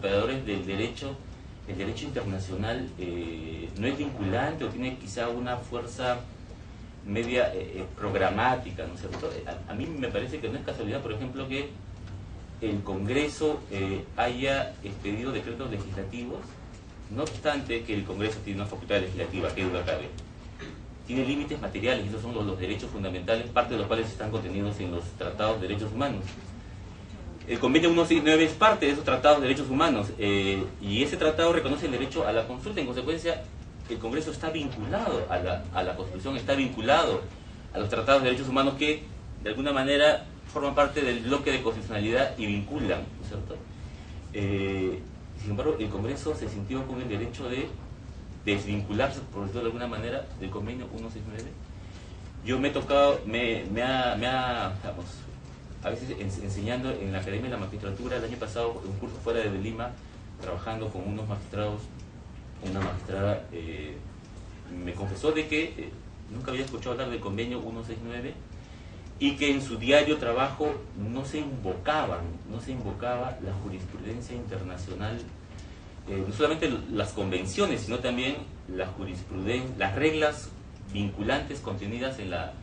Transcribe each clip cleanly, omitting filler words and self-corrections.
operadores del derecho, el derecho internacional no es vinculante o tiene quizá una fuerza media programática, ¿no es cierto? A mí me parece que no es casualidad, por ejemplo, que el Congreso haya expedido decretos legislativos, no obstante que el Congreso tiene una facultad legislativa, que duda cabe. Tiene límites materiales, y esos son los derechos fundamentales, parte de los cuales están contenidos en los tratados de derechos humanos. El convenio 169 es parte de esos tratados de derechos humanos, y ese tratado reconoce el derecho a la consulta. En consecuencia, el Congreso está vinculado a la Constitución, está vinculado a los tratados de derechos humanos que, de alguna manera, forman parte del bloque de constitucionalidad y vinculan, ¿no es cierto? Sin embargo, el Congreso se sintió con el derecho de desvincularse, por decirlo de alguna manera, del convenio 169. Yo me he tocado, digamos, a veces enseñando en la Academia de la Magistratura, el año pasado, un curso fuera de Lima, trabajando con unos magistrados, una magistrada me confesó de que nunca había escuchado hablar del convenio 169 y que en su diario trabajo no se invocaba la jurisprudencia internacional, no solamente las convenciones, sino también la jurisprudencia, las reglas vinculantes contenidas en la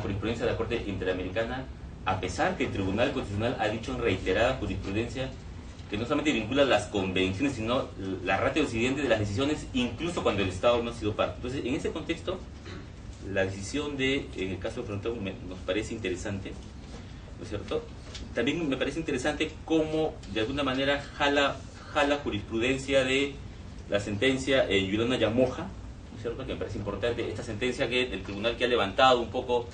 jurisprudencia de la Corte Interamericana, a pesar que el Tribunal Constitucional ha dicho en reiterada jurisprudencia que no solamente vincula las convenciones, sino la ratio decidente de las decisiones, incluso cuando el Estado no ha sido parte. Entonces, en ese contexto, la decisión en el caso de Frontón nos parece interesante, ¿no es cierto? También me parece interesante cómo, de alguna manera, jala jurisprudencia de la sentencia Yulona Yamoja, ¿no es cierto?, que me parece importante, esta sentencia que el tribunal que ha levantado un poco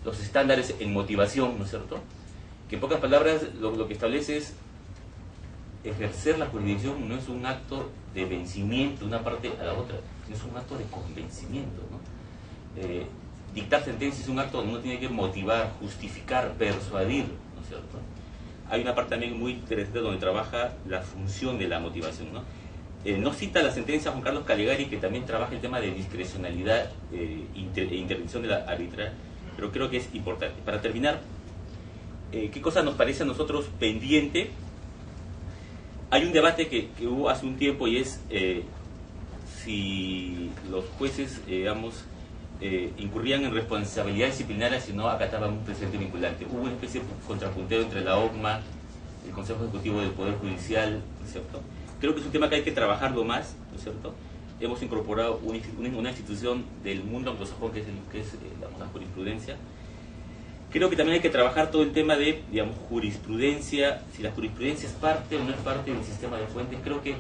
los estándares en motivación, ¿no es cierto?, que en pocas palabras lo que establece es ejercer la jurisdicción no es un acto de vencimiento de una parte a la otra, sino es un acto de convencimiento, ¿no? Dictar sentencia es un acto donde uno tiene que motivar, justificar, persuadir, ¿no es cierto? Hay una parte también muy interesante donde trabaja la función de la motivación, ¿no? No cita la sentencia Juan Carlos Calegari, que también trabaja el tema de discrecionalidad e intervención de la arbitral, pero creo que es importante. Para terminar, ¿qué cosa nos parece a nosotros pendiente? Hay un debate que hubo hace un tiempo y es si los jueces, digamos, incurrían en responsabilidad disciplinaria si no acataban un precedente vinculante. Hubo una especie de contrapunteo entre la OCMA, el Consejo Ejecutivo del Poder Judicial, ¿no es cierto? Creo que es un tema que hay que trabajarlo más, ¿no es cierto? Hemos incorporado una institución del mundo anglosajón que es la jurisprudencia. Creo que también hay que trabajar todo el tema de, digamos, jurisprudencia, si la jurisprudencia es parte o no es parte del sistema de fuentes. Creo que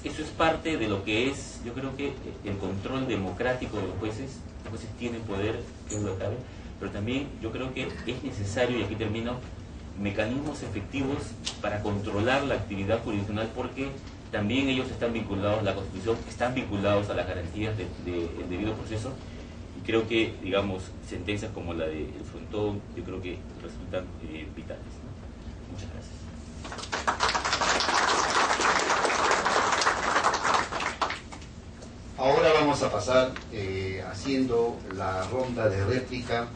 eso es parte de lo que es, yo creo que el control democrático de los jueces. Los jueces tienen poder, que es lo que cabe, pero también yo creo que es necesario, y aquí termino, mecanismos efectivos para controlar la actividad jurisdiccional, porque también ellos están vinculados a la Constitución, están vinculados a las garantías del debido proceso. Creo que, digamos, sentencias como la de El Frontón, yo creo que resultan vitales, ¿no? Muchas gracias. Ahora vamos a pasar haciendo la ronda de réplica,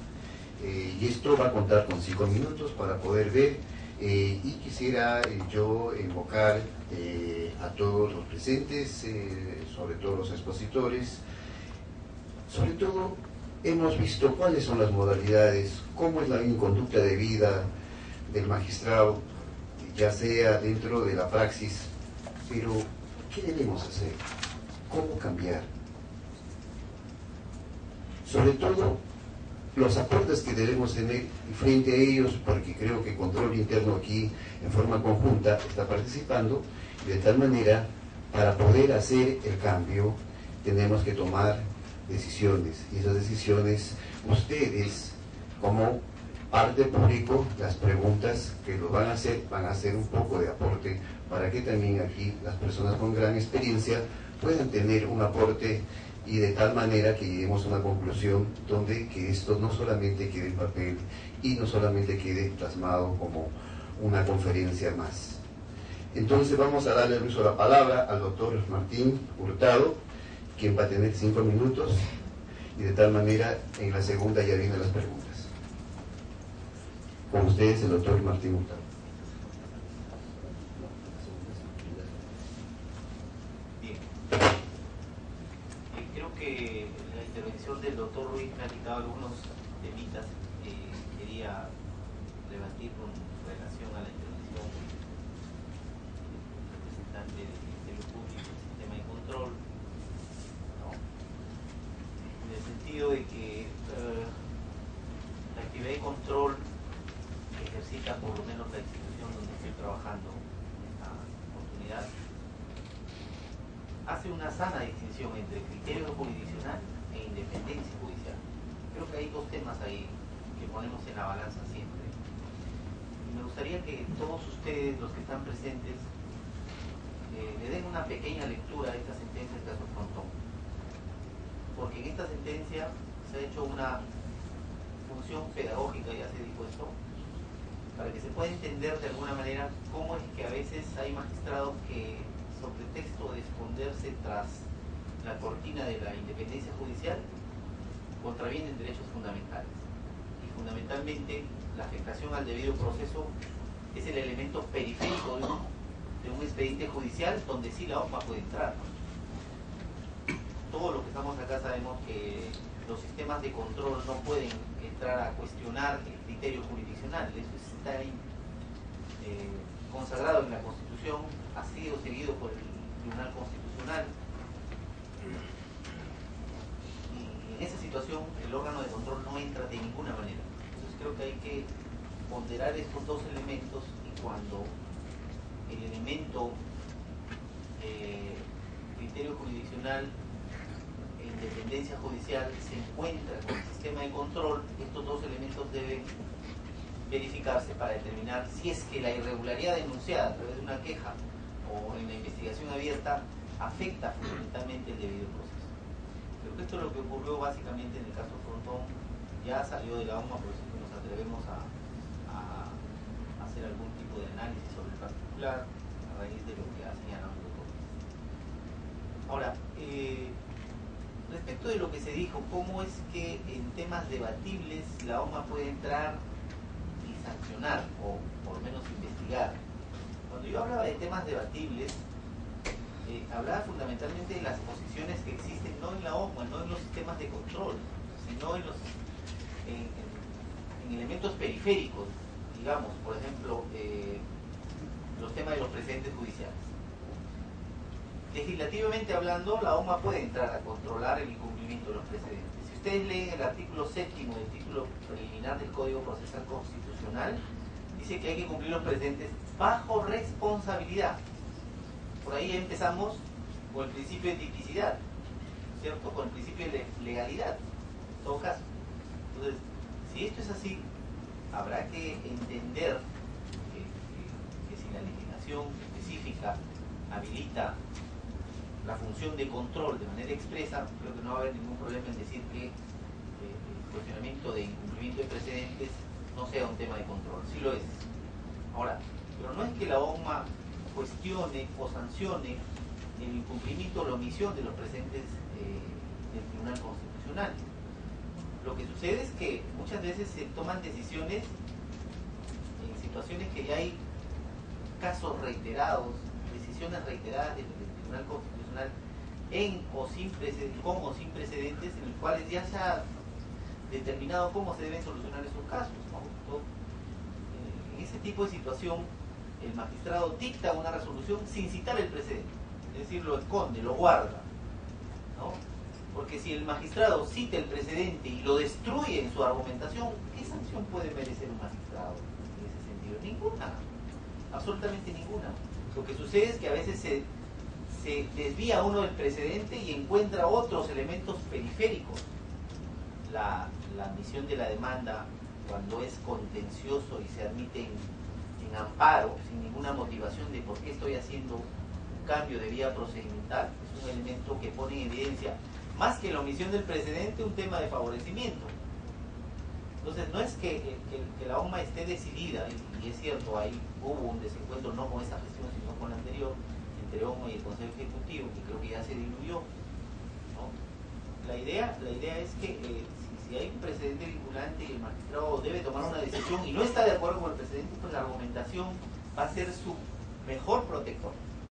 y esto va a contar con 5 minutos para poder ver, y quisiera yo invocar a todos los presentes, sobre todo los expositores. Sobre todo, hemos visto cuáles son las modalidades, cómo es la conducta de vida del magistrado, ya sea dentro de la praxis, pero ¿qué debemos hacer? ¿Cómo cambiar? Sobre todo, los aportes que debemos tener frente a ellos, porque creo que Control Interno aquí, en forma conjunta, está participando, de tal manera, para poder hacer el cambio, tenemos que tomar decisiones, y esas decisiones, ustedes, como parte público, las preguntas que lo van a hacer un poco de aporte, para que también aquí las personas con gran experiencia puedan tener un aporte, y de tal manera que lleguemos a una conclusión donde que esto no solamente quede en papel y no solamente quede plasmado como una conferencia más. Entonces vamos a darle el uso de la palabra al doctor Martín Hurtado, quien va a tener 5 minutos, y de tal manera en la segunda ya vienen las preguntas. Con ustedes el doctor Martín Hurtado. que la intervención del doctor Ruiz me ha quitado algunos temitas que quería debatir con relación a la intervención del representante del Ministerio Público, del sistema de control, ¿no? En el sentido de que la actividad de control que ejercita por lo menos la institución donde estoy trabajando en esta oportunidad hace una sana distinción entre criterio jurisdiccional e independencia judicial. Creo que hay dos temas ahí que ponemos en la balanza siempre. Y me gustaría que todos ustedes, los que están presentes, le den una pequeña lectura a esta sentencia del caso Frontón. Porque en esta sentencia se ha hecho una función pedagógica, ya se dijo esto, para que se pueda entender de alguna manera cómo es que a veces hay magistrados que, sobre pretexto de esconderse tras la cortina de la independencia judicial, contravienen derechos fundamentales. Y fundamentalmente la afectación al debido proceso es el elemento periférico de un expediente judicial donde sí la OMA puede entrar. Todos los que estamos acá sabemos que los sistemas de control no pueden entrar a cuestionar el criterio jurisdiccional. Eso está ahí, consagrado en la Constitución, ha sido seguido por el Tribunal Constitucional. Y en esa situación el órgano de control no entra de ninguna manera. Entonces creo que hay que ponderar estos dos elementos, y cuando el elemento criterio jurisdiccional e independencia judicial se encuentra con el sistema de control, estos dos elementos deben verificarse para determinar si es que la irregularidad denunciada a través de una queja o en la investigación abierta afecta fundamentalmente el debido proceso. Creo que esto es lo que ocurrió básicamente en el caso Frontón. Ya salió de la OMA, por eso que nos atrevemos a hacer algún tipo de análisis sobre el particular a raíz de lo que ha señalado el doctor. Ahora, respecto de lo que se dijo, ¿cómo es que en temas debatibles la OMA puede entrar y sancionar, o por lo menos investigar? Cuando yo hablaba de temas debatibles, hablaba fundamentalmente de las posiciones que existen no en la OMA, no en los sistemas de control, sino en elementos periféricos, digamos, por ejemplo, los temas de los precedentes judiciales. Legislativamente hablando, la OMA puede entrar a controlar el incumplimiento de los precedentes. Si ustedes leen el artículo 7º del título preliminar del Código Procesal Constitucional, dice que hay que cumplir los precedentes bajo responsabilidad. Por ahí empezamos con el principio de tipicidad, ¿cierto? Con el principio de legalidad, en todo caso. Entonces, si esto es así, habrá que entender que si la legislación específica habilita la función de control de manera expresa, creo que no va a haber ningún problema en decir que el cuestionamiento de incumplimiento de precedentes no sea un tema de control. Sí lo es. Ahora, pero no es que la OMA cuestione o sancione el incumplimiento o la omisión de los precedentes del Tribunal Constitucional. Lo que sucede es que muchas veces se toman decisiones en situaciones que ya hay casos reiterados, decisiones reiteradas del Tribunal Constitucional con o sin precedentes, en los cuales ya se ha determinado cómo se deben solucionar esos casos, ¿no? En ese tipo de situación, el magistrado dicta una resolución sin citar el precedente, es decir, lo esconde, lo guarda, ¿no? Porque si el magistrado cita el precedente y lo destruye en su argumentación, ¿qué sanción puede merecer un magistrado en ese sentido? Ninguna, absolutamente ninguna. Lo que sucede es que a veces se desvía uno del precedente y encuentra otros elementos periféricos. La admisión de la demanda, cuando es contencioso y se admite en amparo, sin ninguna motivación de por qué estoy haciendo un cambio de vía procedimental, es un elemento que pone en evidencia, más que la omisión del precedente, un tema de favorecimiento. Entonces, no es que la OMA esté decidida, y es cierto, ahí hubo un desencuentro no con esa gestión, sino con la anterior, entre OMA y el Consejo Ejecutivo, que creo que ya se diluyó, ¿no? La idea es que si hay un precedente vinculante y el magistrado debe tomar una decisión y no está de acuerdo con el precedente, pues la argumentación va a ser su mejor protector.